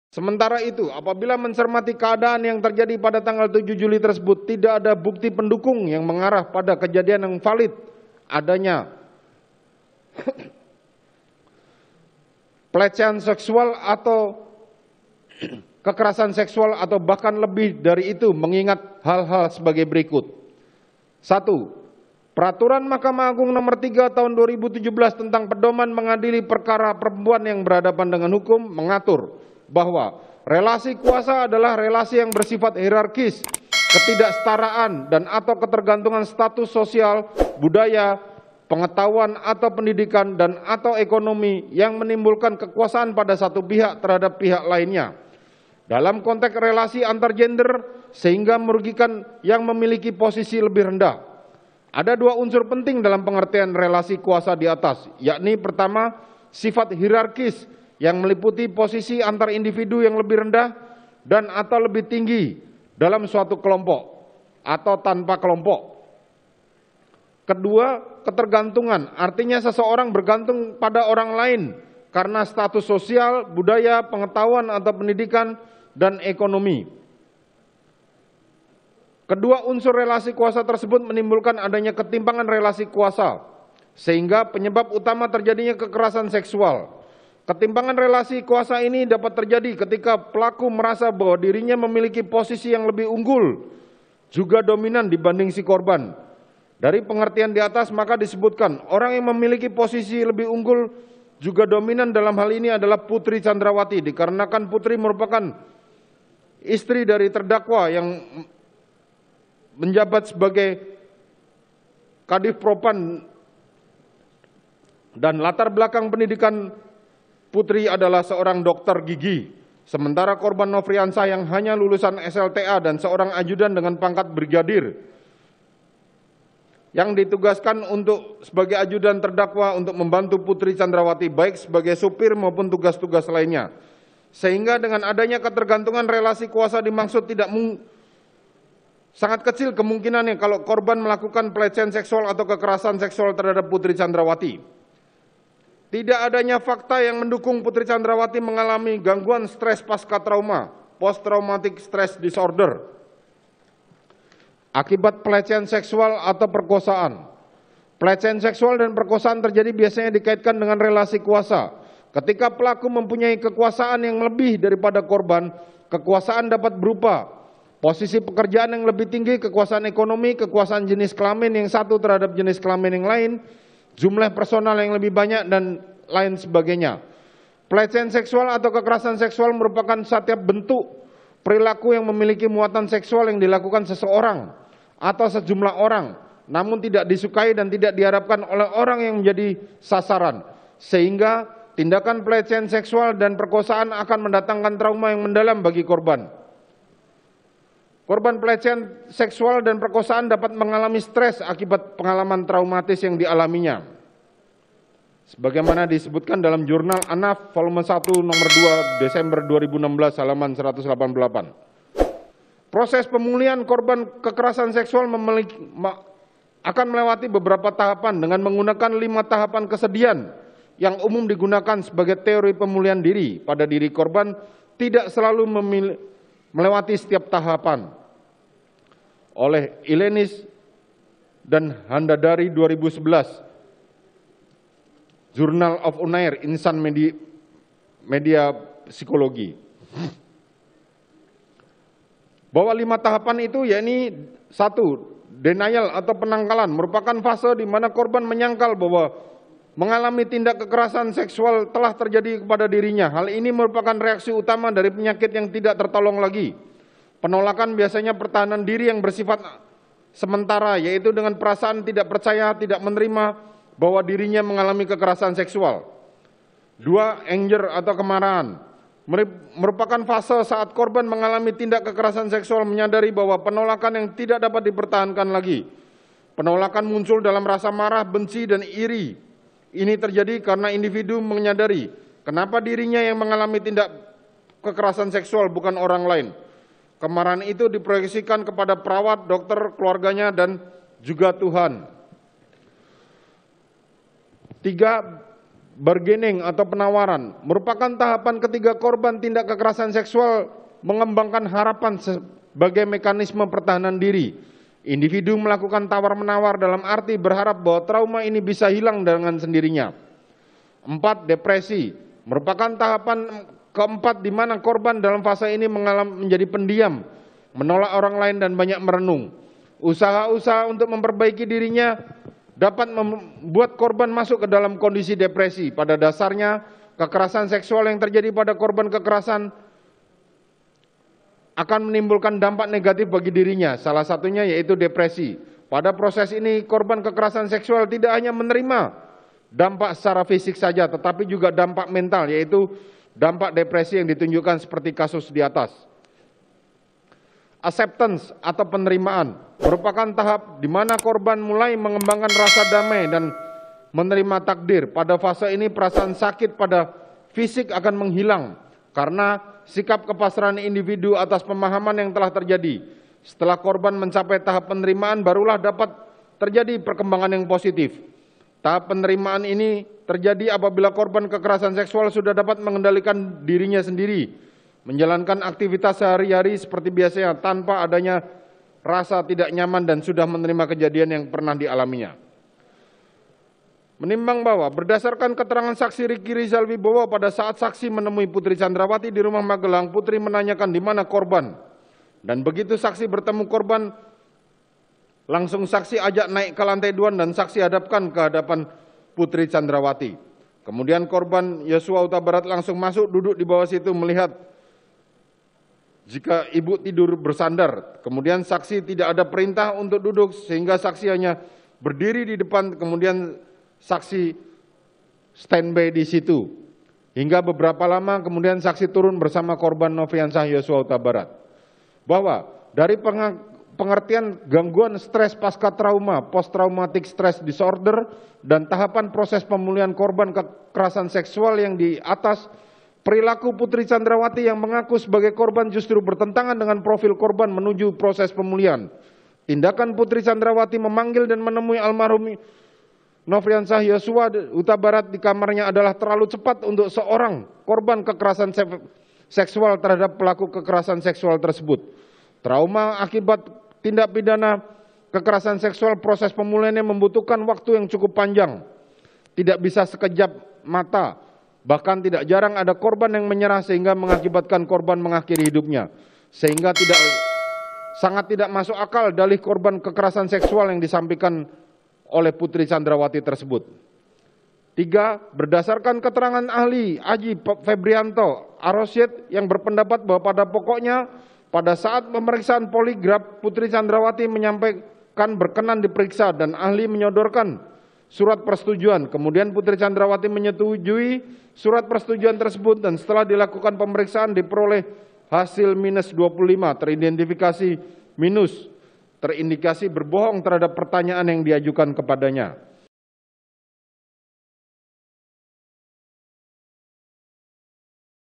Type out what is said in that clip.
Sementara itu, apabila mencermati keadaan yang terjadi pada tanggal 7 Juli tersebut, tidak ada bukti pendukung yang mengarah pada kejadian yang valid adanya pelecehan seksual atau kekerasan seksual atau bahkan lebih dari itu, mengingat hal-hal sebagai berikut. 1. Peraturan Mahkamah Agung Nomor 3 Tahun 2017 tentang pedoman mengadili perkara perempuan yang berhadapan dengan hukum mengatur bahwa relasi kuasa adalah relasi yang bersifat hierarkis, ketidaksetaraan dan atau ketergantungan status sosial, budaya, pengetahuan atau pendidikan dan atau ekonomi yang menimbulkan kekuasaan pada satu pihak terhadap pihak lainnya. Dalam konteks relasi antar gender sehingga merugikan yang memiliki posisi lebih rendah. Ada dua unsur penting dalam pengertian relasi kuasa di atas, yakni pertama, sifat hierarkis yang meliputi posisi antar individu yang lebih rendah dan atau lebih tinggi dalam suatu kelompok atau tanpa kelompok. Kedua, ketergantungan, artinya seseorang bergantung pada orang lain karena status sosial, budaya, pengetahuan atau pendidikan, dan ekonomi. Kedua unsur relasi kuasa tersebut menimbulkan adanya ketimpangan relasi kuasa, sehingga penyebab utama terjadinya kekerasan seksual. Ketimpangan relasi kuasa ini dapat terjadi ketika pelaku merasa bahwa dirinya memiliki posisi yang lebih unggul, juga dominan dibanding si korban. Dari pengertian di atas maka disebutkan orang yang memiliki posisi lebih unggul juga dominan dalam hal ini adalah Putri Chandrawati, dikarenakan Putri merupakan istri dari terdakwa yang menjabat sebagai Kadif Propam dan latar belakang pendidikan Putri adalah seorang dokter gigi. Sementara korban Nofriansah yang hanya lulusan SLTA dan seorang ajudan dengan pangkat brigadir yang ditugaskan untuk sebagai ajudan terdakwa untuk membantu Putri Chandrawati baik sebagai supir maupun tugas-tugas lainnya. Sehingga dengan adanya ketergantungan relasi kuasa dimaksud sangat kecil kemungkinannya kalau korban melakukan pelecehan seksual atau kekerasan seksual terhadap Putri Chandrawati. Tidak adanya fakta yang mendukung Putri Chandrawati mengalami gangguan stres pasca trauma, post traumatic stress disorder, akibat pelecehan seksual atau perkosaan. Pelecehan seksual dan perkosaan terjadi biasanya dikaitkan dengan relasi kuasa. Ketika pelaku mempunyai kekuasaan yang lebih daripada korban, kekuasaan dapat berupa posisi pekerjaan yang lebih tinggi, kekuasaan ekonomi, kekuasaan jenis kelamin yang satu terhadap jenis kelamin yang lain, jumlah personal yang lebih banyak, dan lain sebagainya. Pelecehan seksual atau kekerasan seksual merupakan setiap bentuk perilaku yang memiliki muatan seksual yang dilakukan seseorang atau sejumlah orang, namun tidak disukai dan tidak diharapkan oleh orang yang menjadi sasaran, sehingga tindakan pelecehan seksual dan perkosaan akan mendatangkan trauma yang mendalam bagi korban. Korban pelecehan seksual dan perkosaan dapat mengalami stres akibat pengalaman traumatis yang dialaminya. Sebagaimana disebutkan dalam jurnal ANAF volume 1 nomor 2 Desember 2016 halaman 188. Proses pemulihan korban kekerasan seksual akan melewati beberapa tahapan dengan menggunakan 5 tahapan kesedihan yang umum digunakan sebagai teori pemulihan diri pada diri korban, tidak selalu melewati setiap tahapan. Oleh Ilenis dan Handadari 2011, Journal of Unair, Insan Media Psikologi. Bahwa 5 tahapan itu yakni 1. Denial atau penangkalan merupakan fase di mana korban menyangkal bahwa mengalami tindak kekerasan seksual telah terjadi kepada dirinya. Hal ini merupakan reaksi utama dari penyakit yang tidak tertolong lagi. Penolakan biasanya pertahanan diri yang bersifat sementara, yaitu dengan perasaan tidak percaya, tidak menerima bahwa dirinya mengalami kekerasan seksual. 2. Anger atau kemarahan merupakan fase saat korban mengalami tindak kekerasan seksual menyadari bahwa penolakan yang tidak dapat dipertahankan lagi. Penolakan muncul dalam rasa marah, benci, dan iri. Ini terjadi karena individu menyadari kenapa dirinya yang mengalami tindak kekerasan seksual bukan orang lain. Kemarahan itu diproyeksikan kepada perawat, dokter, keluarganya, dan juga Tuhan. 3. bargaining atau penawaran merupakan tahapan ketiga korban tindak kekerasan seksual mengembangkan harapan sebagai mekanisme pertahanan diri. Individu melakukan tawar-menawar dalam arti berharap bahwa trauma ini bisa hilang dengan sendirinya. 4. Depresi merupakan tahapan keempat di mana korban dalam fase ini menjadi pendiam, menolak orang lain dan banyak merenung. Usaha-usaha untuk memperbaiki dirinya dapat membuat korban masuk ke dalam kondisi depresi. Pada dasarnya, kekerasan seksual yang terjadi pada korban kekerasan akan menimbulkan dampak negatif bagi dirinya, salah satunya yaitu depresi. Pada proses ini, korban kekerasan seksual tidak hanya menerima dampak secara fisik saja, tetapi juga dampak mental, yaitu dampak depresi yang ditunjukkan seperti kasus di atas. Acceptance atau penerimaan merupakan tahap di mana korban mulai mengembangkan rasa damai dan menerima takdir. Pada fase ini, perasaan sakit pada fisik akan menghilang karena sikap kepasrahan individu atas pemahaman yang telah terjadi. Setelah korban mencapai tahap penerimaan, barulah dapat terjadi perkembangan yang positif. Tahap penerimaan ini terjadi apabila korban kekerasan seksual sudah dapat mengendalikan dirinya sendiri, menjalankan aktivitas sehari-hari seperti biasanya tanpa adanya rasa tidak nyaman dan sudah menerima kejadian yang pernah dialaminya. Menimbang bahwa berdasarkan keterangan saksi Riki Rizal Wibowo pada saat saksi menemui Putri Chandrawati di rumah Magelang, Putri menanyakan di mana korban. Dan begitu saksi bertemu korban, langsung saksi ajak naik ke lantai 2 dan saksi hadapkan ke hadapan Putri Chandrawati. Kemudian korban Yosua Huta Barat langsung masuk duduk di bawah situ melihat jika ibu tidur bersandar. Kemudian saksi tidak ada perintah untuk duduk sehingga saksi hanya berdiri di depan, kemudian saksi standby di situ. Hingga beberapa lama kemudian saksi turun bersama korban Nofriansah Yosua Huta Barat. Bahwa dari pengertian gangguan stres pasca trauma, post traumatic stress disorder, dan tahapan proses pemulihan korban kekerasan seksual yang di atas, perilaku Putri Chandrawati yang mengaku sebagai korban justru bertentangan dengan profil korban menuju proses pemulihan. Tindakan Putri Chandrawati memanggil dan menemui almarhum Nofriansah Yosua Huta Barat di kamarnya adalah terlalu cepat untuk seorang korban kekerasan seksual terhadap pelaku kekerasan seksual tersebut. Trauma akibat tindak pidana kekerasan seksual, proses pemulihannya membutuhkan waktu yang cukup panjang. Tidak bisa sekejap mata. Bahkan tidak jarang ada korban yang menyerah sehingga mengakibatkan korban mengakhiri hidupnya. Sehingga sangat tidak masuk akal dalih korban kekerasan seksual yang disampaikan oleh Putri Chandrawati tersebut. 3. Berdasarkan keterangan ahli Aji Febrianto Arosyed yang berpendapat bahwa pada pokoknya pada saat pemeriksaan poligraf Putri Chandrawati menyampaikan berkenan diperiksa dan ahli menyodorkan surat persetujuan. Kemudian Putri Chandrawati menyetujui surat persetujuan tersebut dan setelah dilakukan pemeriksaan diperoleh hasil minus 25, terindikasi minus, terindikasi berbohong terhadap pertanyaan yang diajukan kepadanya.